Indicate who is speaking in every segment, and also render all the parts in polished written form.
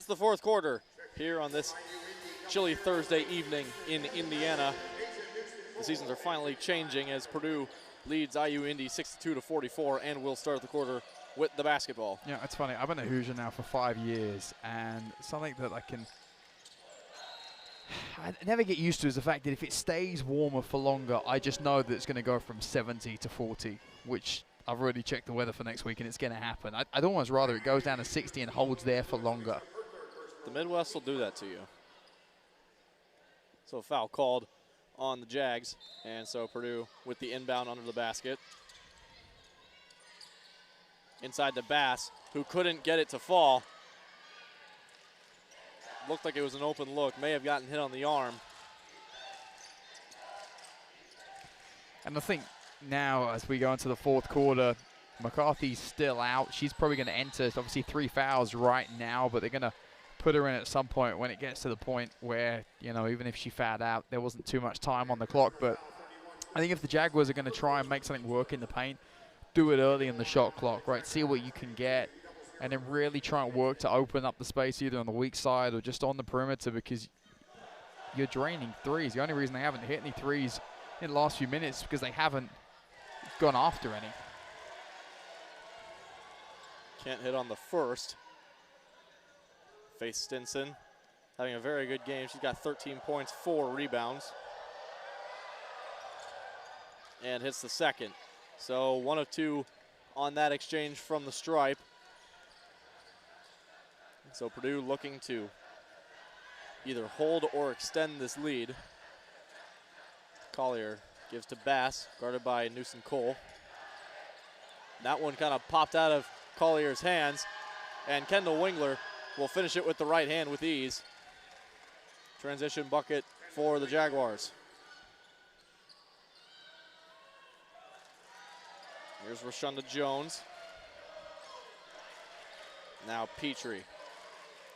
Speaker 1: It's the fourth quarter here on this chilly Thursday evening in Indiana. The seasons are finally changing as Purdue leads IU Indy 62-44, and will start the quarter with the basketball.
Speaker 2: Yeah, it's funny. I've been a Hoosier now for 5 years, and something that I never get used to is the fact that if it stays warmer for longer, I just know that it's going to go from 70 to 40, which I've already checked the weather for next week, and it's going to happen. I'd almost rather it goes down to 60 and holds there for longer.
Speaker 1: The Midwest will do that to you. So a foul called on the Jags, and so Purdue with the inbound under the basket. Inside to Bass, who couldn't get it to fall. Looked like it was an open look, may have gotten hit on the arm.
Speaker 2: And I think now as we go into the fourth quarter, McCarthy's still out. She's probably going to enter, obviously 3 fouls right now, but they're going to put her in at some point when it gets to the point where, you know, even if she fouled out, there wasn't too much time on the clock. But I think if the Jaguars are going to try and make something work in the paint, do it early in the shot clock, right? See what you can get, and then really try and work to open up the space either on the weak side or just on the perimeter, because you're draining threes. The only reason they haven't hit any threes in the last few minutes is because they haven't gone after any.
Speaker 1: Can't hit on the first. Faith Stinson having a very good game. She's got 13 points, 4 rebounds. And hits the second. So 1 of 2 on that exchange from the stripe. So Purdue looking to either hold or extend this lead. Collier gives to Bass, guarded by Newsom Cole. That one kind of popped out of Collier's hands, and Kendall Wingler will finish it with the right hand with ease. Transition bucket for the Jaguars. Here's Rashunda Jones. Now Petrie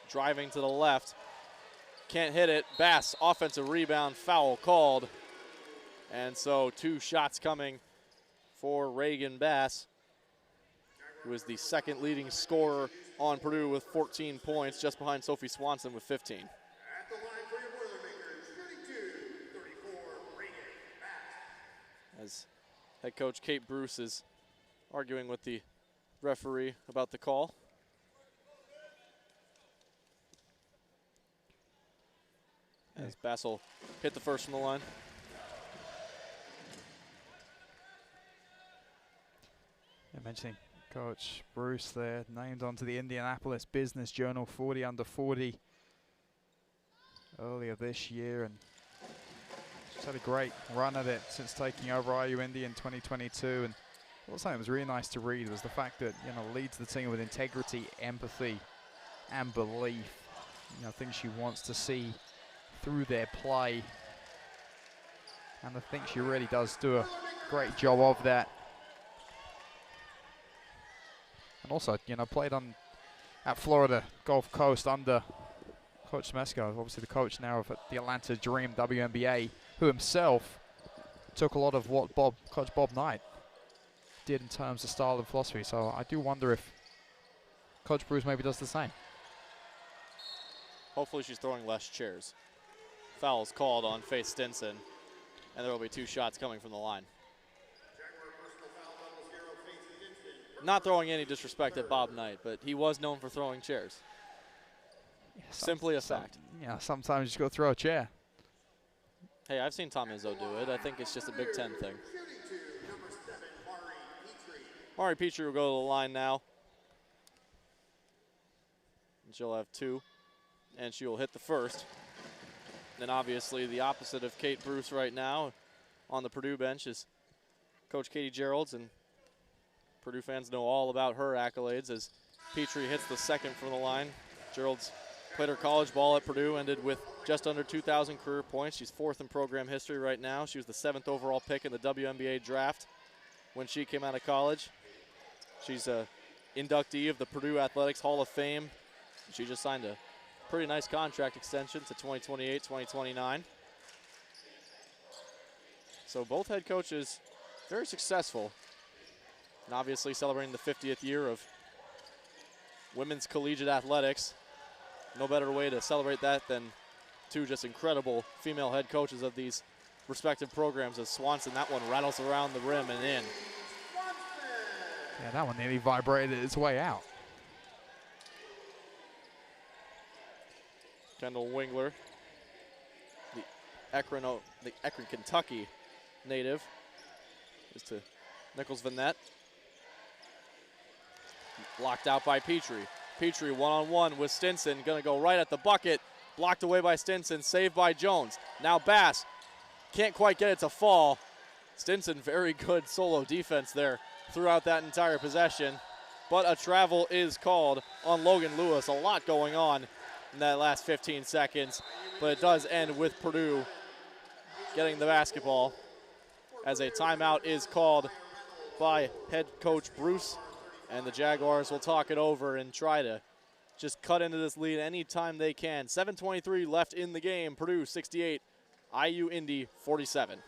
Speaker 1: driving to the left. Can't hit it. Bass, offensive rebound, foul called. And so 2 shots coming for Reagan Bass, who is the second leading scorer on Purdue with 14 points, just behind Sophie Swanson with 15.
Speaker 3: At the line for your Boilermakers, 32-34, Reagan Bass.
Speaker 1: As head coach Kate Bruce is arguing with the referee about the call. As Bass will hit the first from the line.
Speaker 2: Yeah, mentioning Coach Bruce there, named onto the Indianapolis Business Journal 40 under 40 earlier this year, and she's had a great run at it since taking over IU Indy in 2022. And also it was really nice to read was the fact that, you know, leads the team with integrity, empathy, and belief. You know, things she wants to see through their play, and I think she really does do a great job of that. And also, you know, played at Florida Gulf Coast under Coach Smesko, obviously the coach now of the Atlanta Dream WNBA, who himself took a lot of what Coach Bob Knight did in terms of style and philosophy. So I do wonder if Coach Bruce maybe does the same.
Speaker 1: Hopefully she's throwing less chairs. Foul's called on Faith Stinson, and there will be 2 shots coming from the line. Not throwing any disrespect at Bob Knight, but he was known for throwing chairs.
Speaker 2: Yeah,
Speaker 1: Simply a fact.
Speaker 2: Yeah, sometimes you just go throw a chair.
Speaker 1: Hey, I've seen Tom Izzo do it. I think it's just a Big Ten thing. Mari Petrie will go to the line now. And she'll have 2, and she will hit the first. Then obviously the opposite of Kate Bruce right now on the Purdue bench is Coach Katie Geralds, and Purdue fans know all about her accolades as Petrie hits the second from the line. Geralds played her college ball at Purdue, ended with just under 2,000 career points. She's 4th in program history right now. She was the 7th overall pick in the WNBA draft when she came out of college. She's a inductee of the Purdue Athletics Hall of Fame. She just signed a pretty nice contract extension to 2028, 2029. So both head coaches very successful, and obviously celebrating the 50th year of women's collegiate athletics no better way to celebrate that than two just incredible female head coaches of these respective programs as Swanson, that one rattles around the rim and in.
Speaker 2: Yeah, that one nearly vibrated its way out.
Speaker 1: Kendall Wingler, the Akron, Kentucky native, is to Nichols Vanette. Blocked out by Petrie. Petrie one-on-one with Stinson, gonna go right at the bucket. Blocked away by Stinson, saved by Jones. Now Bass can't quite get it to fall. Stinson, very good solo defense there throughout that entire possession. But a travel is called on Logan Lewis. A lot going on in that last 15 seconds. But it does end with Purdue getting the basketball as a timeout is called by head coach Bruce. And the Jaguars will talk it over and try to just cut into this lead anytime they can. 7:23 left in the game. Purdue 68, IU Indy 47.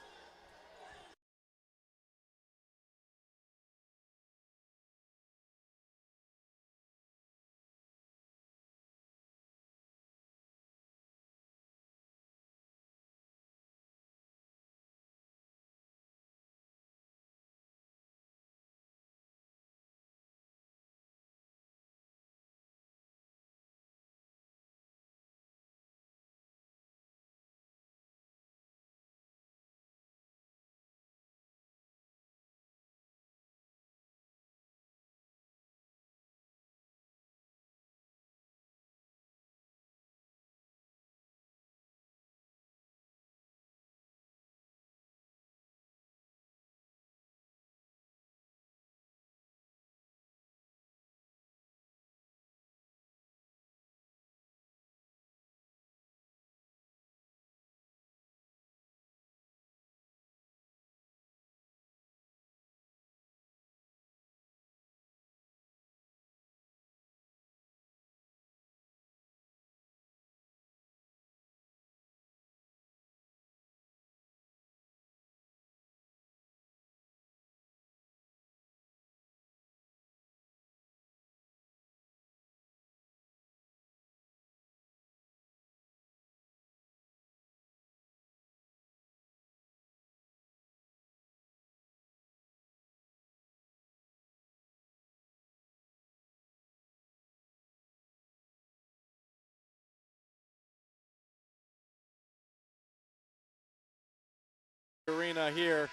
Speaker 1: Arena here,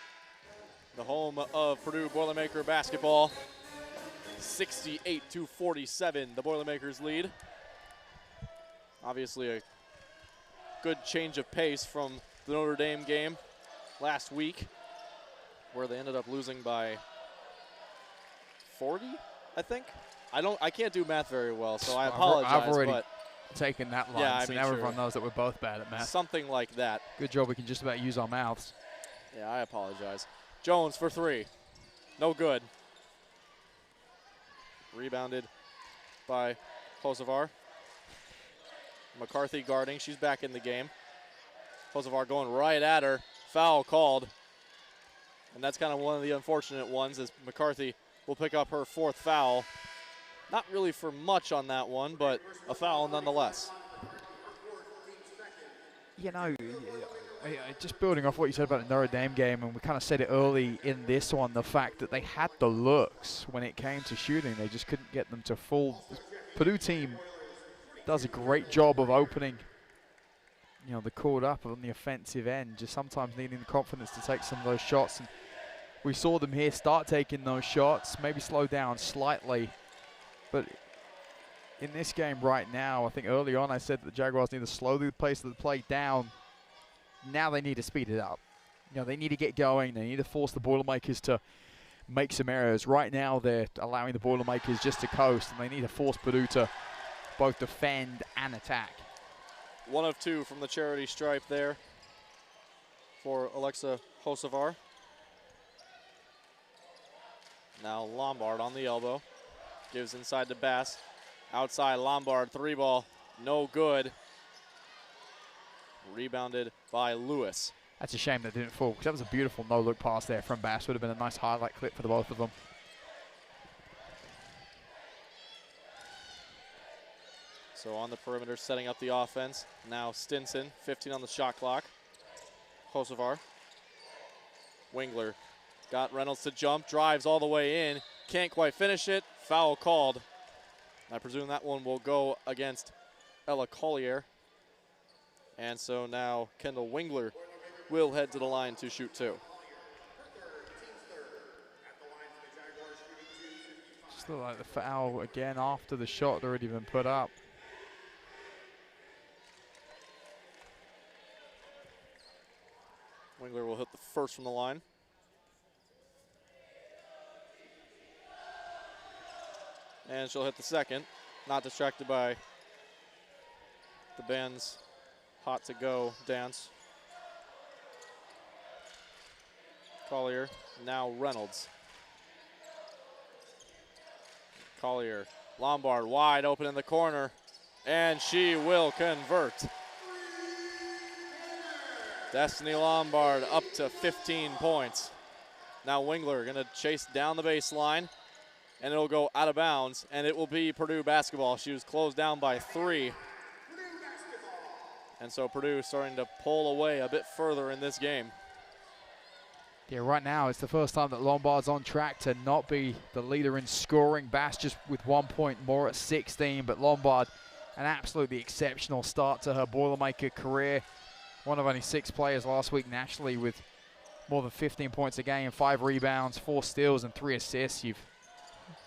Speaker 1: the home of Purdue Boilermaker basketball. 68-47, the Boilermakers lead. Obviously a good change of pace from the Notre Dame game last week, where they ended up losing by 40, I think. I can't do math very well, so I apologize.
Speaker 2: I've already
Speaker 1: but
Speaker 2: taken that line,
Speaker 1: yeah,
Speaker 2: so now everyone knows that we're both bad at math.
Speaker 1: Something like that.
Speaker 2: Good job we can just about use our mouths.
Speaker 1: Yeah, I apologize. Jones for three. No good. Rebounded by Kosovar. McCarthy guarding. She's back in the game. Kosovar going right at her. Foul called. And that's kind of one of the unfortunate ones, as McCarthy will pick up her fourth foul. Not really for much on that one, but a foul nonetheless.
Speaker 2: You know, just building off what you said about the Notre Dame game, and we kind of said it early in this one, the fact that they had the looks when it came to shooting. They just couldn't get them to full. Purdue team does a great job of opening, you know, the court up on the offensive end, just sometimes needing the confidence to take some of those shots. And we saw them here start taking those shots, maybe slow down slightly. But in this game right now, I think early on I said that the Jaguars need to slow the pace of the play down. Now they need to speed it up. You know, they need to get going. They need to force the Boilermakers to make some errors. Right now they're allowing the Boilermakers just to coast, and they need to force Purdue to both defend and attack.
Speaker 1: 1 of 2 from the charity stripe there for Alexa Kosovar. Now Lombard on the elbow. Gives inside to Bass. Outside Lombard, 3-ball, no good. Rebounded by Lewis.
Speaker 2: That's a shame that didn't fall, because that was a beautiful no-look pass there from Bass. Would have been a nice highlight clip for the both of them.
Speaker 1: So on the perimeter, setting up the offense. Now Stinson, 15 on the shot clock. Kosovar. Wingler got Reynolds to jump, drives all the way in. Can't quite finish it. Foul called. I presume that one will go against Ella Collier. And so now Kendall Wingler will head to the line to shoot 2.
Speaker 2: Just look like the foul again after the shot had already been put up.
Speaker 1: Wingler will hit the first from the line. And she'll hit the second. Not distracted by the band's hot to go dance. Collier, now Reynolds. Collier, Lombard wide open in the corner, and she will convert. Destiny Lombard up to 15 points. Now Wingler gonna chase down the baseline, and it'll go out of bounds, and it will be Purdue basketball. She was closed down by 3. And so Purdue starting to pull away a bit further in this game.
Speaker 2: Yeah, right now it's the first time that Lombard's on track to not be the leader in scoring. Bass just with 1 point more at 16, but Lombard, an absolutely exceptional start to her Boilermaker career. One of only 6 players last week nationally with more than 15 points a game, 5 rebounds, 4 steals, and 3 assists. You've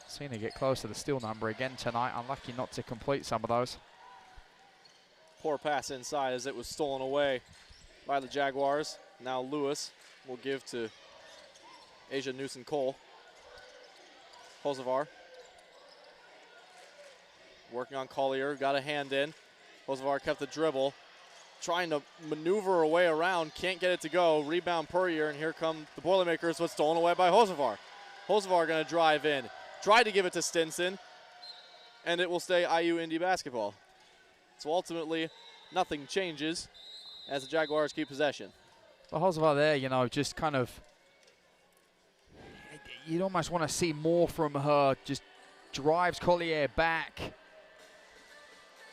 Speaker 2: seen her get close to the steal number again tonight. Unlucky not to complete some of those.
Speaker 1: Poor pass inside as it was stolen away by the Jaguars. Now Lewis will give to Asia Newsom-Cole. Kosovar working on Collier, got a hand in. Kosovar kept the dribble, trying to maneuver her way around, can't get it to go. Rebound Puryear, and here come the Boilermakers, but stolen away by Kosovar. Kosovar gonna drive in, tried to give it to Stinson, and it will stay IU Indy basketball. So ultimately, nothing changes as the Jaguars keep possession.
Speaker 2: But Kosovar there, you know, just kind of, you'd almost want to see more from her. Just drives Collier back.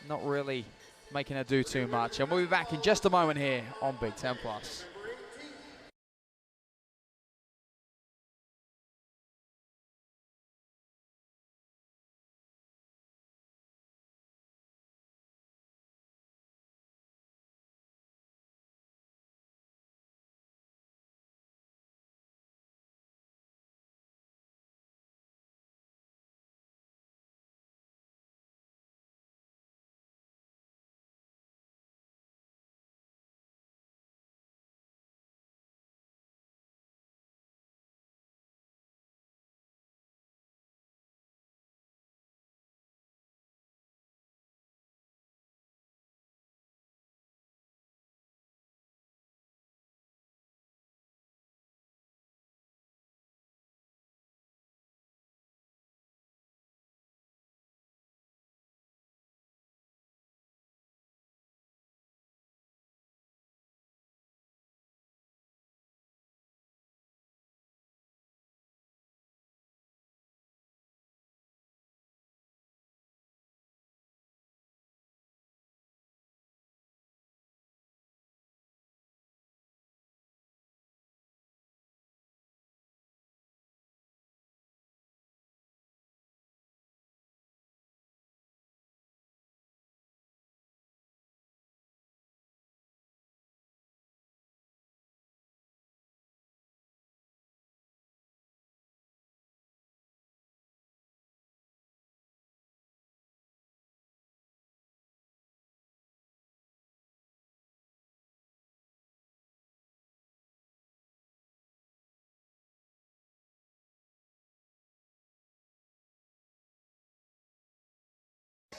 Speaker 2: Not really making her do too much. And we'll be back in just a moment here on Big Ten Plus.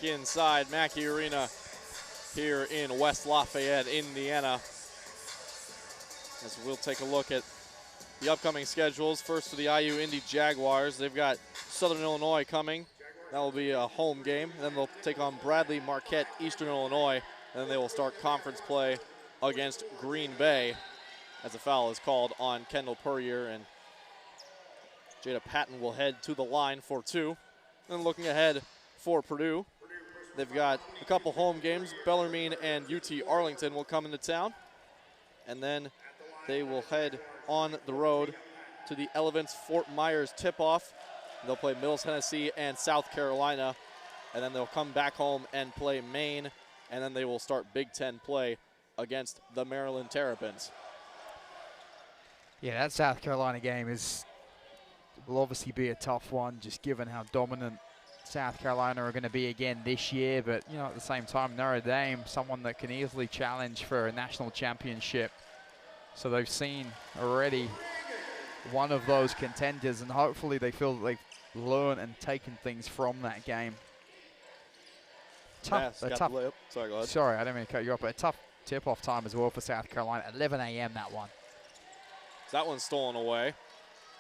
Speaker 1: Inside Mackey Arena here in West Lafayette, Indiana. As we'll take a look at the upcoming schedules. First for the IU Indy Jaguars. They've got Southern Illinois coming. That will be a home game. Then they'll take on Bradley, Marquette, Eastern Illinois. And then they will start conference play against Green Bay as a foul is called on Kendall Puryear, and Jada Patton will head to the line for 2. And looking ahead for Purdue, they've got a couple home games. Bellarmine and UT Arlington will come into town. And then they will head on the road to the Elevance Fort Myers tip-off. They'll play Middle Tennessee and South Carolina. And then they'll come back home and play Maine. And then they will start Big Ten play against the Maryland Terrapins.
Speaker 2: Yeah, that South Carolina game will obviously be a tough one, just given how dominant South Carolina are going to be again this year. But, you know, at the same time, Notre Dame, someone that can easily challenge for a national championship. So they've seen already one of those contenders, and hopefully they feel that they've learned and taken things from that game. Tough.
Speaker 1: Sorry, go ahead.
Speaker 2: Sorry, I didn't mean to cut you off, but a tough tip-off time as well for South Carolina. 11 a.m. that one.
Speaker 1: So that one's stolen away.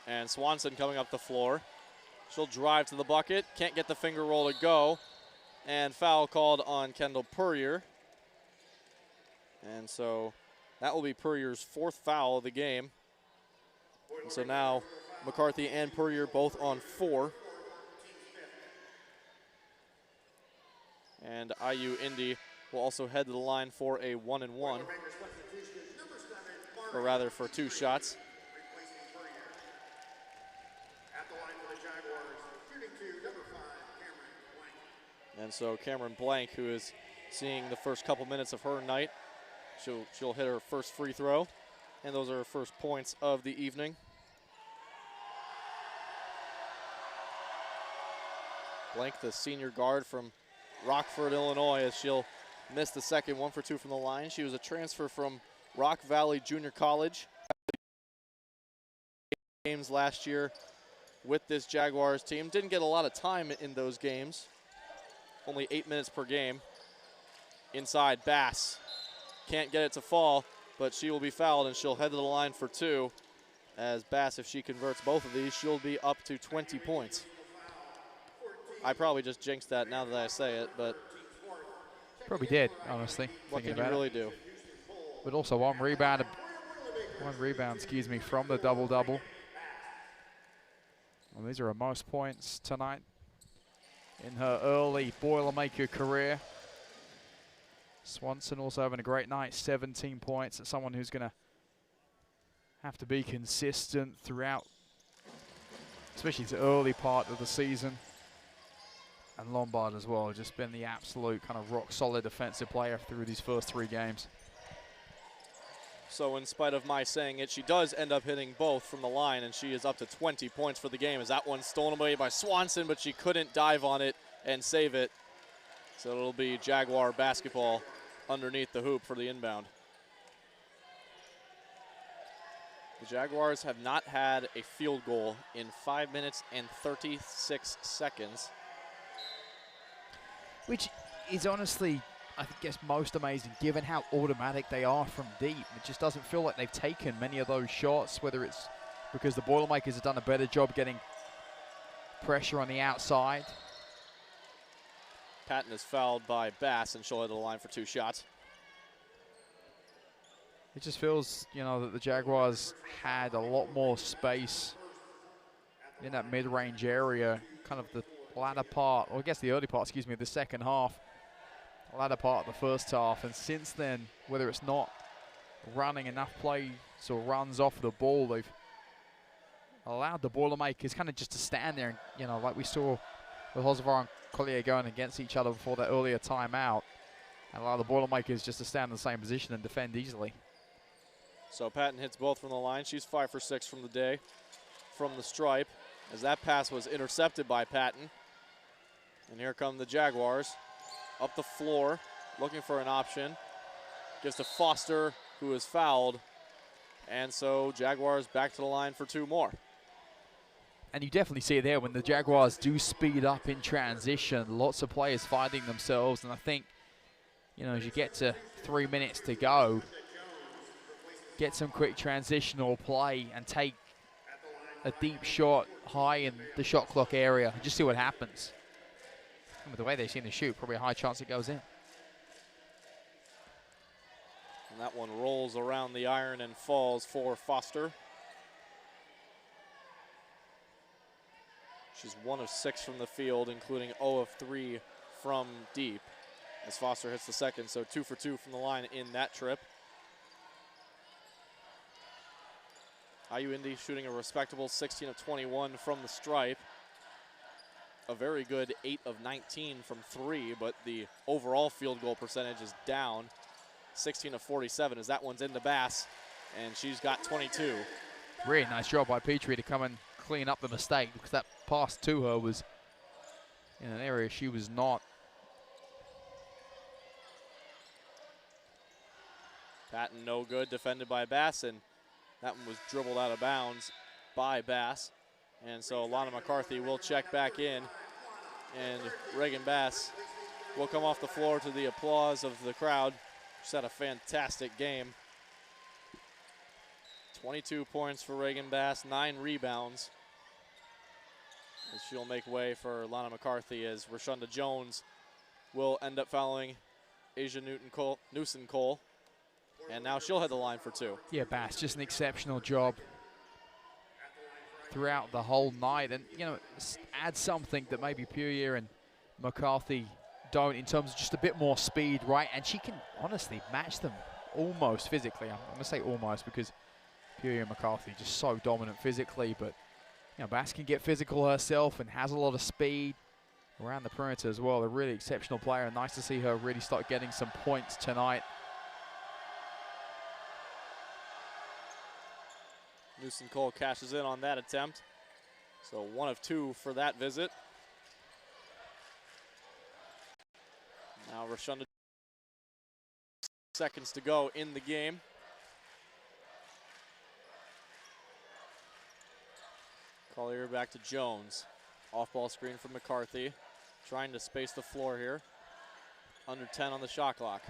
Speaker 1: And Swanson coming up the floor. She'll drive to the bucket. Can't get the finger roll to go. And foul called on Kendall Purrier. And so that will be Purrier's 4th foul of the game. And so now McCarthy and Purrier both on 4. And IU Indy will also head to the line for a 1-and-1. Or rather for 2 shots. And so Cameron Blank, who is seeing the first couple minutes of her night, she'll hit her first free throw. And those are her first points of the evening. Blank, the senior guard from Rockford, Illinois, as she'll miss the second 1 for 2 from the line. She was a transfer from Rock Valley Junior College. Games last year with this Jaguars team. Didn't get a lot of time in those games. Only 8 minutes per game. Inside, Bass. Can't get it to fall, but she will be fouled, and she'll head to the line for 2. As Bass, if she converts both of these, she'll be up to 20 points. I probably just jinxed that now that I say it, but
Speaker 2: Probably did, honestly.
Speaker 1: what can you really do?
Speaker 2: But also one rebound, from the double-double. Well, these are her most points tonight in her early Boilermaker career. Swanson also having a great night, 17 points. It's someone who's going to have to be consistent throughout, especially the early part of the season. And Lombard as well, just been the absolute kind of rock-solid defensive player through these first 3 games.
Speaker 1: So in spite of my saying it, she does end up hitting both from the line, and she is up to 20 points for the game. As that one stolen away by Swanson, but she couldn't dive on it and save it. So it'll be Jaguar basketball underneath the hoop for the inbound. The Jaguars have not had a field goal in 5 minutes and 36 seconds.
Speaker 2: Which is honestly, I guess, most amazing given how automatic they are from deep. It just doesn't feel like they've taken many of those shots, whether it's because the Boilermakers have done a better job getting pressure on the outside.
Speaker 1: Patton is fouled by Bass, and she'll head to the line for 2 shots.
Speaker 2: It just feels, you know, that the Jaguars had a lot more space in that mid-range area, kind of the latter part, or I guess the early part, excuse me, of the second half, latter part of the first half. And since then, whether it's not running enough plays or runs off the ball, they've allowed the Boilermakers kind of just to stand there, and, you know, like we saw with Hocevar and Collier going against each other before that earlier timeout, and allow the Boilermakers just to stand in the same position and defend easily.
Speaker 1: So Patton hits both from the line. She's 5 for 6 from the day from the stripe, as that pass was intercepted by Patton. And here come the Jaguars up the floor, looking for an option. Gives to Foster, who is fouled. And so Jaguars back to the line for 2 more.
Speaker 2: And you definitely see it there when the Jaguars do speed up in transition. Lots of players finding themselves. And I think, you know, as you get to 3 minutes to go, get some quick transitional play and take a deep shot high in the shot clock area and just see what happens. And with the way they seem to shoot, probably a high chance it goes in.
Speaker 1: And that one rolls around the iron and falls for Foster. She's 1 of 6 from the field, including 0 of 3 from deep as Foster hits the second, so 2 for 2 from the line in that trip. IU Indy shooting a respectable 16 of 21 from the stripe. A very good 8 of 19 from 3, but the overall field goal percentage is down 16 of 47 as that one's into Bass, and she's got 22.
Speaker 2: Really nice job by Petrie to come and clean up the mistake, because that pass to her was in an area she was not.
Speaker 1: Patton no good, defended by Bass, and that one was dribbled out of bounds by Bass. And so Lana McCarthy will check back in, and Reagan Bass will come off the floor to the applause of the crowd. She's had a fantastic game. 22 points for Reagan Bass, 9 rebounds. As she'll make way for Lana McCarthy, as Rashonda Jones will end up fouling Asia Newson-Cole. And now she'll head the line for 2.
Speaker 2: Yeah, Bass, just an exceptional job throughout the whole night. And, you know, add something that maybe Puryear and McCarthy don't in terms of just a bit more speed, right? And she can honestly match them almost physically. I'm going to say almost because Puryear and McCarthy are just so dominant physically. But, you know, Bass can get physical herself and has a lot of speed around the perimeter as well. A really exceptional player, and nice to see her really start getting some points tonight.
Speaker 1: Newson-Cole cashes in on that attempt. So 1 of 2 for that visit. Now Rashonda, seconds to go in the game. Collier back to Jones. Off-ball screen from McCarthy. Trying to space the floor here. Under 10 on the shot clock.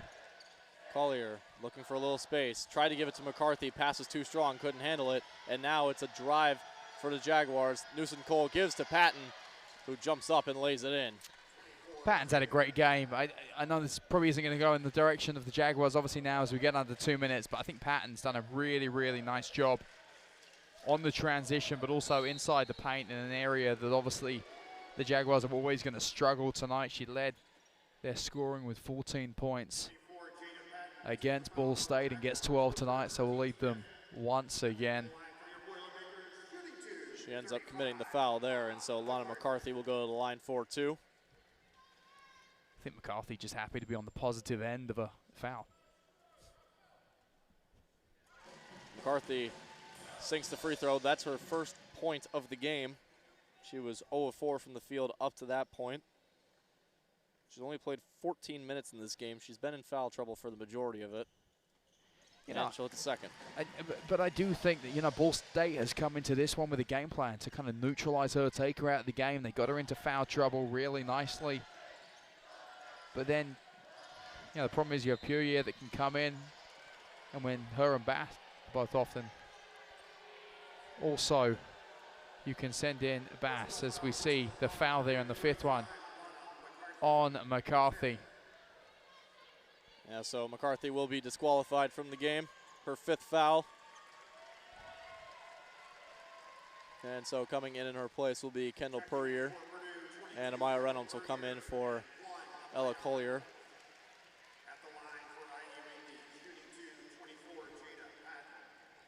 Speaker 1: Collier looking for a little space. Tried to give it to McCarthy. Pass was too strong, couldn't handle it. And now it's a drive for the Jaguars. Newson-Cole gives to Patton, who jumps up and lays it in.
Speaker 2: Patton's had a great game. I know this probably isn't going to go in the direction of the Jaguars, obviously, now as we get under 2 minutes, but I think Patton's done a really, really nice job on the transition, but also inside the paint in an area that obviously the Jaguars are always going to struggle tonight. She led their scoring with 14 points against Ball State and gets 12 tonight, so we'll lead them once again.
Speaker 1: She ends up committing the foul there, and so Lana McCarthy will go to the line for 2.
Speaker 2: I think McCarthy just happy to be on the positive end of a foul.
Speaker 1: McCarthy sinks the free throw. That's her first point of the game. She was 0 of 4 from the field up to that point. She's only played 14 minutes in this game. She's been in foul trouble for the majority of it.
Speaker 2: You
Speaker 1: and
Speaker 2: know,
Speaker 1: she'll hit the second.
Speaker 2: But I do think that, you know, Ball State has come into this one with a game plan to kind of neutralize her, take her out of the game. They got her into foul trouble really nicely. But then, you know, the problem is you have Puryear that can come in, and when her and Bass both often. Also, you can send in Bass, as we see the foul there in the 5th one on McCarthy.
Speaker 1: Yeah, so McCarthy will be disqualified from the game. Her 5th foul. And so coming in her place will be Kendall Puryear. And Amaya Reynolds will come in for Ella Collier.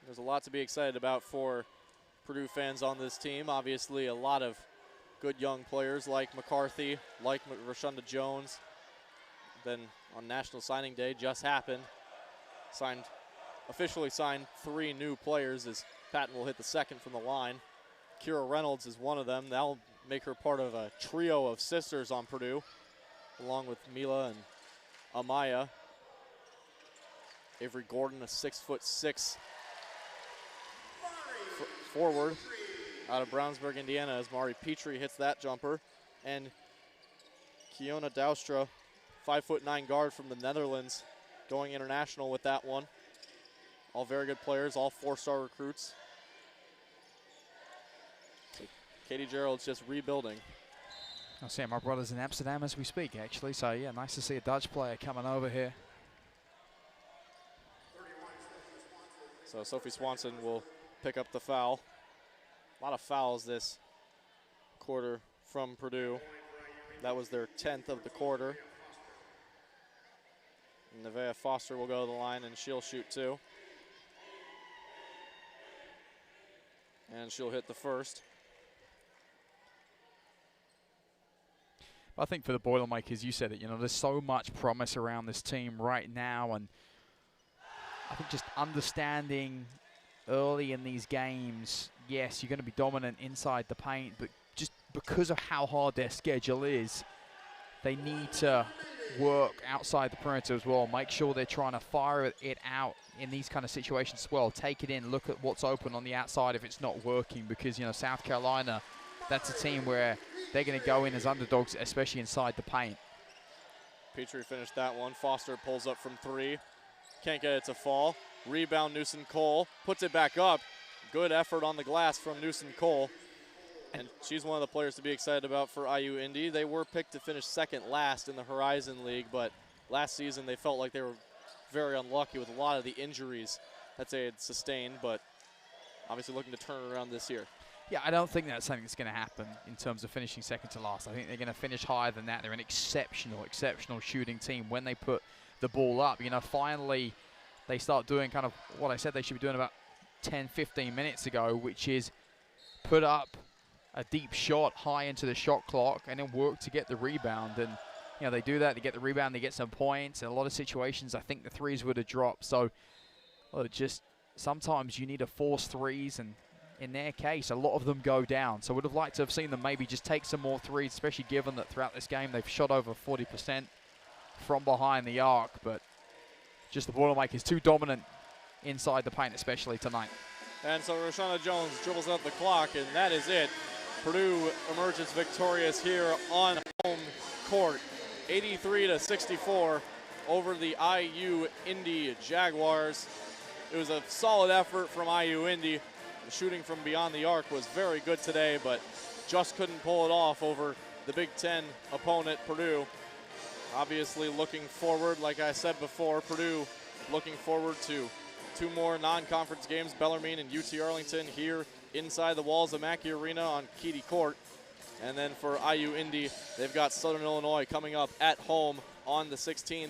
Speaker 1: There's a lot to be excited about for Purdue fans on this team. Obviously, a lot of good young players like McCarthy, like Rashonda Jones. Then on National Signing Day just happened. Officially signed 3 new players as Patton will hit the second from the line. Kira Reynolds is one of them. That'll make her part of a trio of sisters on Purdue, along with Mila and Amaya. Avery Gordon, a 6'6" forward out of Brownsburg, Indiana, as Mari Petrie hits that jumper. And Kiona Doustra, 5'9" guard from the Netherlands, going international with that one. All very good players, all 4-star recruits. So Katie Gerald's just rebuilding.
Speaker 2: I'll say my brother's in Amsterdam as we speak, actually. So, yeah, nice to see a Dutch player coming over here.
Speaker 1: So Sophie Swanson will pick up the foul. A lot of fouls this quarter from Purdue. That was their 10th of the quarter. And Nevaeh Foster will go to the line, and she'll shoot 2. And she'll hit the first.
Speaker 2: I think for the Boilermakers, you said it, there's so much promise around this team right now, and I think just understanding early in these games, yes, you're going to be dominant inside the paint, but just because of how hard their schedule is, they need to work outside the perimeter as well. Make sure they're trying to fire it out in these kind of situations as well. Take it in, look at what's open on the outside if it's not working, because, South Carolina, that's a team where they're going to go in as underdogs, especially inside the paint.
Speaker 1: Petrie finished that one. Foster pulls up from 3. Can't get it to fall. Rebound, Newsom Cole. Puts it back up. Good effort on the glass from Newsom Cole. And she's one of the players to be excited about for IU Indy. They were picked to finish second last in the Horizon League, but last season they felt like they were very unlucky with a lot of the injuries that they had sustained, but obviously looking to turn it around this year.
Speaker 2: Yeah, I don't think that's something that's going to happen in terms of finishing second to last. I think they're going to finish higher than that. They're an exceptional shooting team when they put the ball up. Finally they start doing kind of what I said they should be doing about 10, 15 minutes ago, which is put up a deep shot high into the shot clock and then work to get the rebound. And, they do that, they get the rebound, they get some points. In a lot of situations, I think the threes would have dropped. So, just sometimes you need to force threes, and in their case, a lot of them go down. So would have liked to have seen them maybe just take some more threes, especially given that throughout this game they've shot over 40% from behind the arc. But just the Boilermakers too dominant inside the paint, especially tonight.
Speaker 1: And so Roshana Jones dribbles out the clock, and that is it. Purdue emerges victorious here on home court, 83-64 over the IU Indy Jaguars. It was a solid effort from IU Indy. The shooting from beyond the arc was very good today, but just couldn't pull it off over the Big Ten opponent, Purdue. Obviously looking forward, like I said before, Purdue looking forward to 2 more non-conference games, Bellarmine and UT Arlington here inside the walls of Mackey Arena on Keedy Court. And then for IU Indy, they've got Southern Illinois coming up at home on the 16th.